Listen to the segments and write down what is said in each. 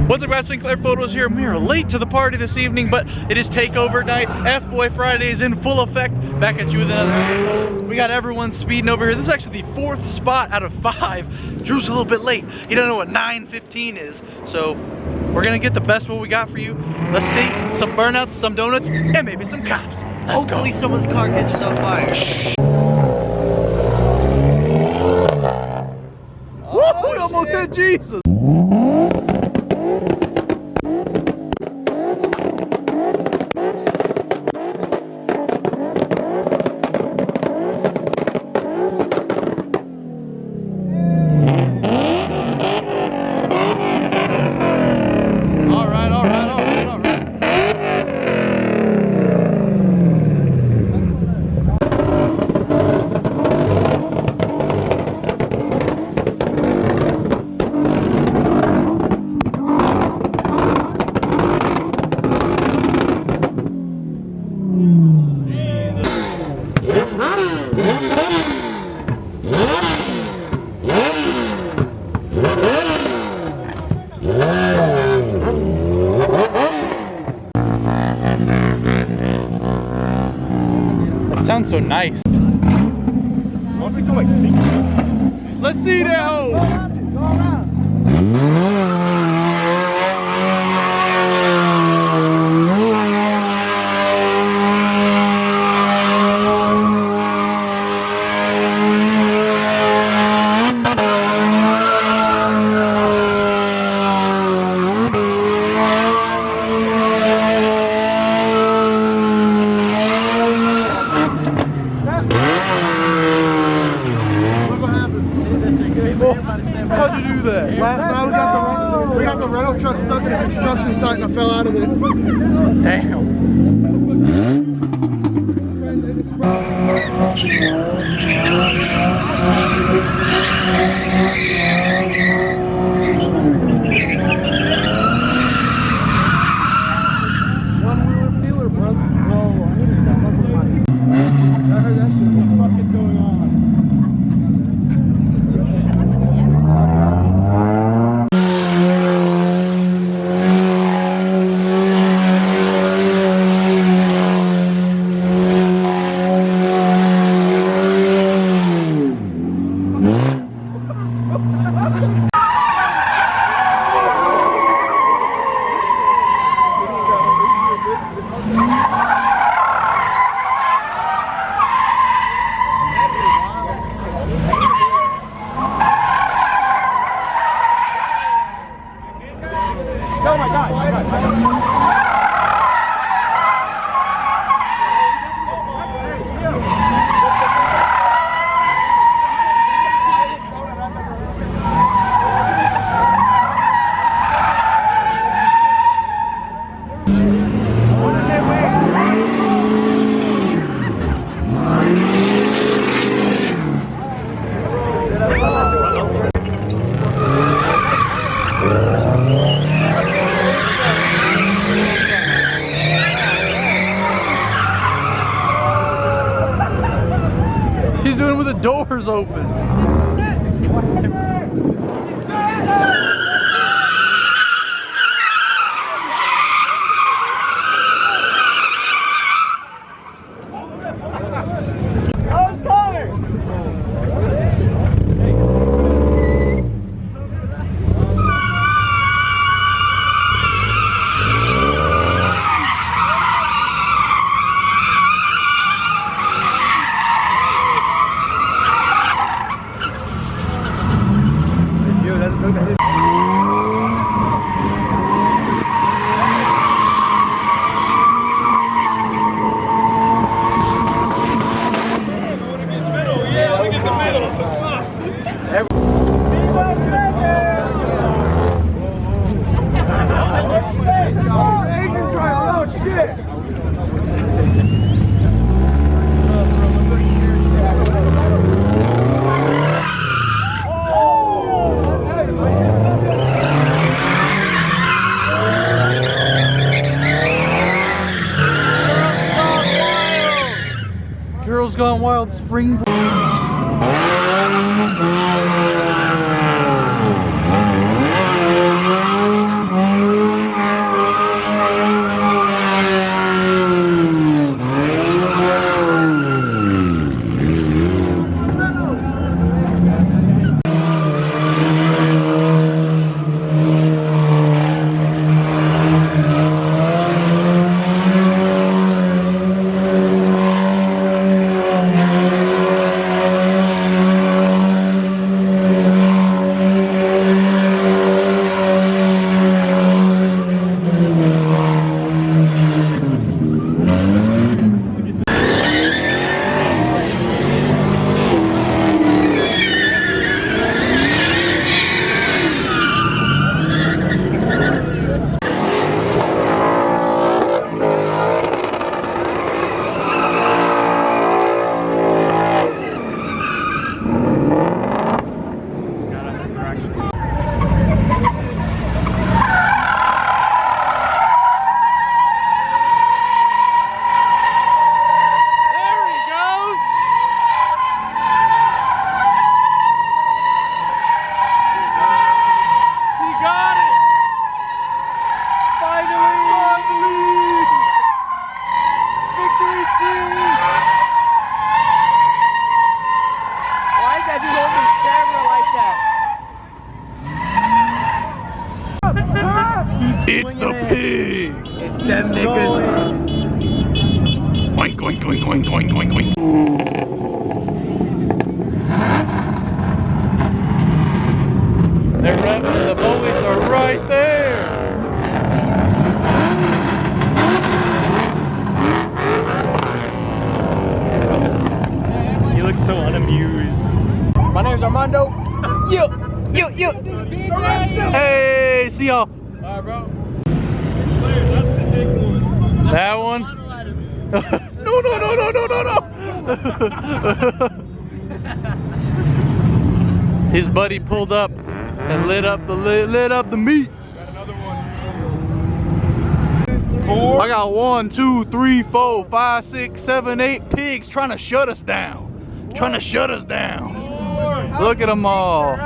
What's up guys, Sinclair Photos here. We are late to the party this evening, but it is Takeover night. F-Boy Friday is in full effect. Back at you with another episode. We got everyone speeding over here. This is actually the 4th spot out of 5. Drew's a little bit late. You don't know what 9:15 is. So we're gonna get the best what we got for you. Let's see, some burnouts, some donuts, and maybe some cops. Let's go. Hopefully someone's car catches on fire. Woo! We almost hit Jesus. Sounds so nice. Let's see that hoe. How'd you do that? Last night we got the rental truck stuck in a construction site and I fell out of it. Damn. One-wheeler peeler, brother. Bro, I need to step up with mine. I heard that shit. What the fuck is going on? Oh my God! He's doing it with the doors open. Girls Gone Wild spring break. It's the pigs. Them niggas. Oink, oink, oink, oink, oink, oink, oink. They're revving, the boys are right there. He looks so unamused. My name's Armando. Yo. Hey, see y'all. Alright, bro. That one. No. His buddy pulled up and lit up the meat. Got another one. 4. I got 1, 2, 3, 4, 5, 6, 7, 8 pigs trying to shut us down. Look at them all.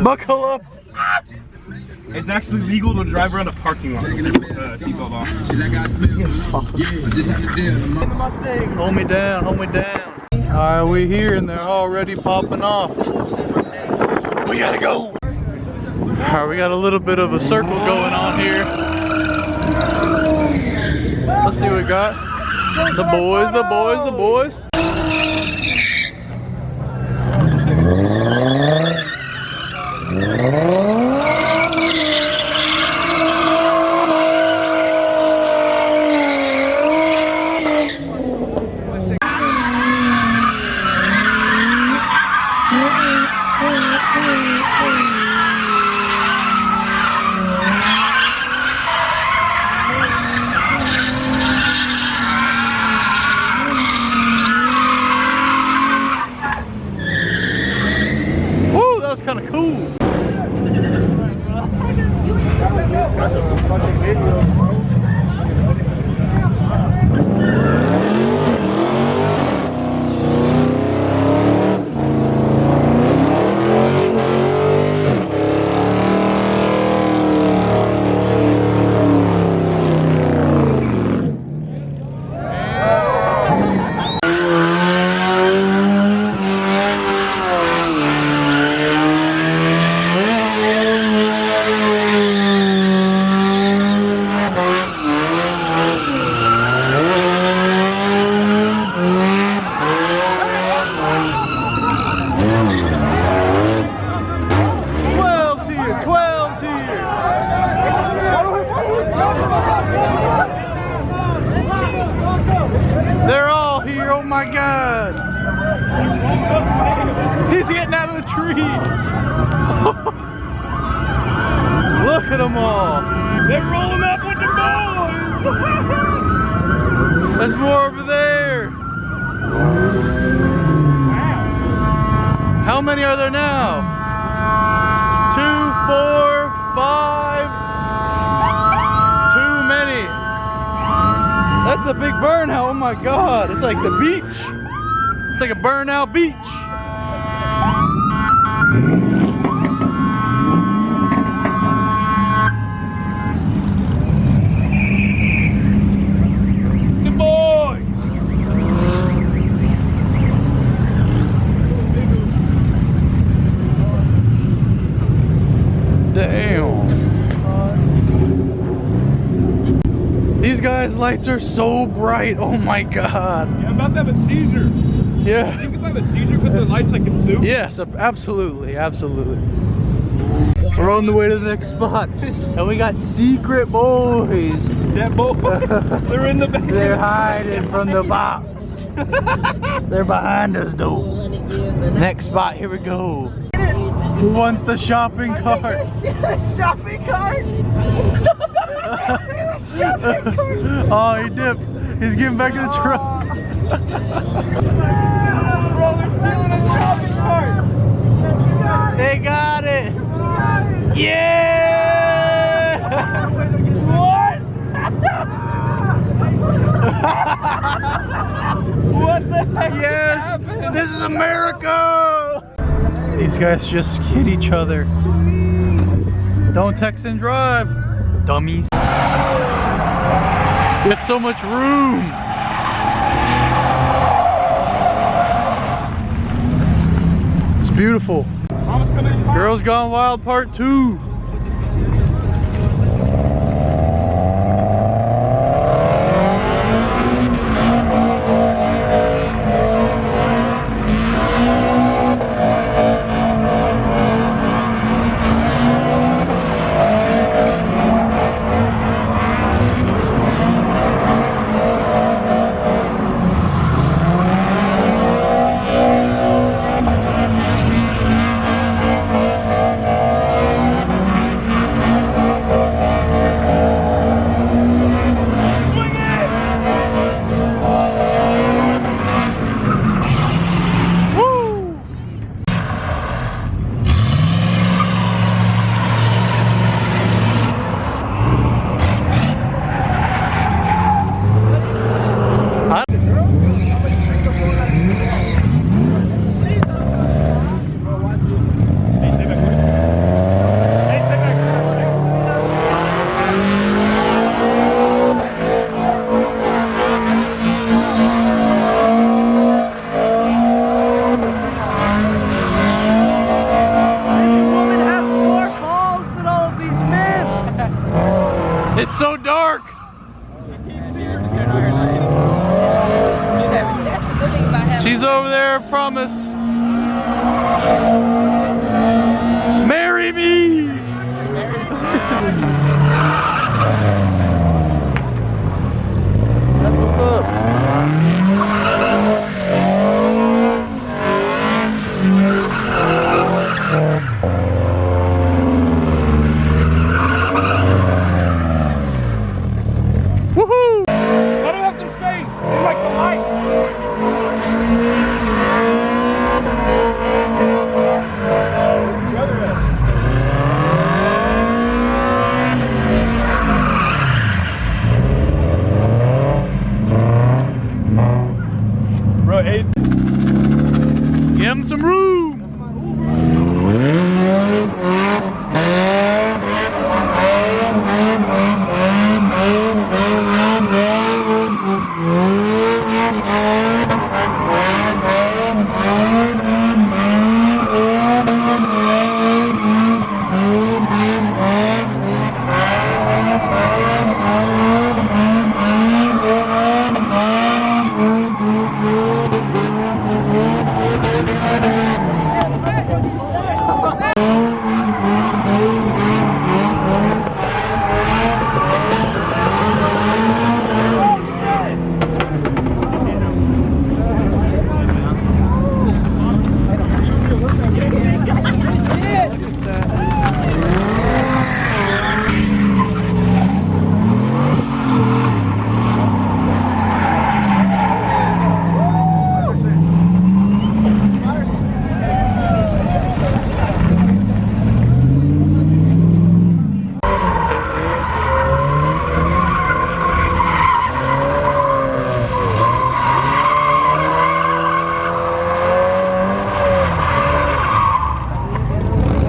Buckle up. It's actually legal to drive around a parking lot with seatbelt off. Hold me down. Alright, we here and they're already popping off. We gotta go. Alright, we got a little bit of a circle going on here. Let's see what we got. The boys. Woo, that was kind of cool. They're all here, oh my God. He's getting out of the tree. Look at them all. They're rolling up with the boys. There's more over there. How many are there now? 2, 4, 5. Too many. That's a big burnout. Oh my God. It's like the beach. It's like a burnout beach. The boys. Damn. These guys' lights are so bright. Oh my God. Yeah, I'm about to have a seizure. Yeah. Think if I have a seizure because the lights I consume? Yes, absolutely, absolutely. We're on the way to the next spot, and we got secret boys. That boy. They're in the back. They're hiding from the box. They're behind us though. Next spot, here we go. Who wants the shopping cart? Shopping cart? Oh, he dipped. He's getting back in the truck. Bro, they're stealing a shopping cart. They got it. Yeah! What? What the heck? Yes! This is America! These guys just hit each other. Don't text and drive, dummies. There's so much room. It's beautiful. Girls Gone Wild Part 2. It's so dark. She's over there, promise. Marry me. That's what's up. Woohoo! Let him have some space. It's like the light. Bro, hey. Give him some room.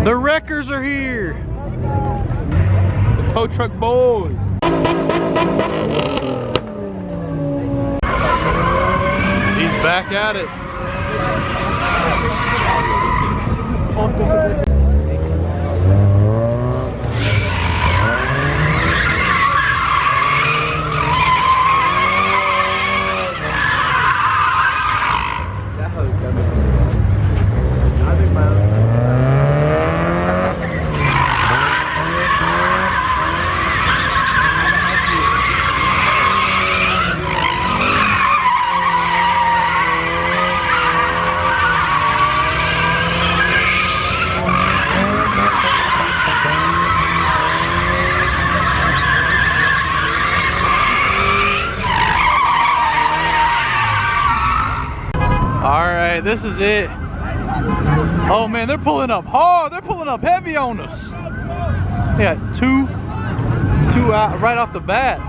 The wreckers are here. The tow truck boys. He's back at it. Alright, this is it. Oh man, they're pulling up hard. They're pulling up heavy on us. They got two out right off the bat.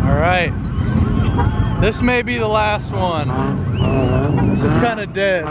Alright. This may be the last one. This is kind of dead.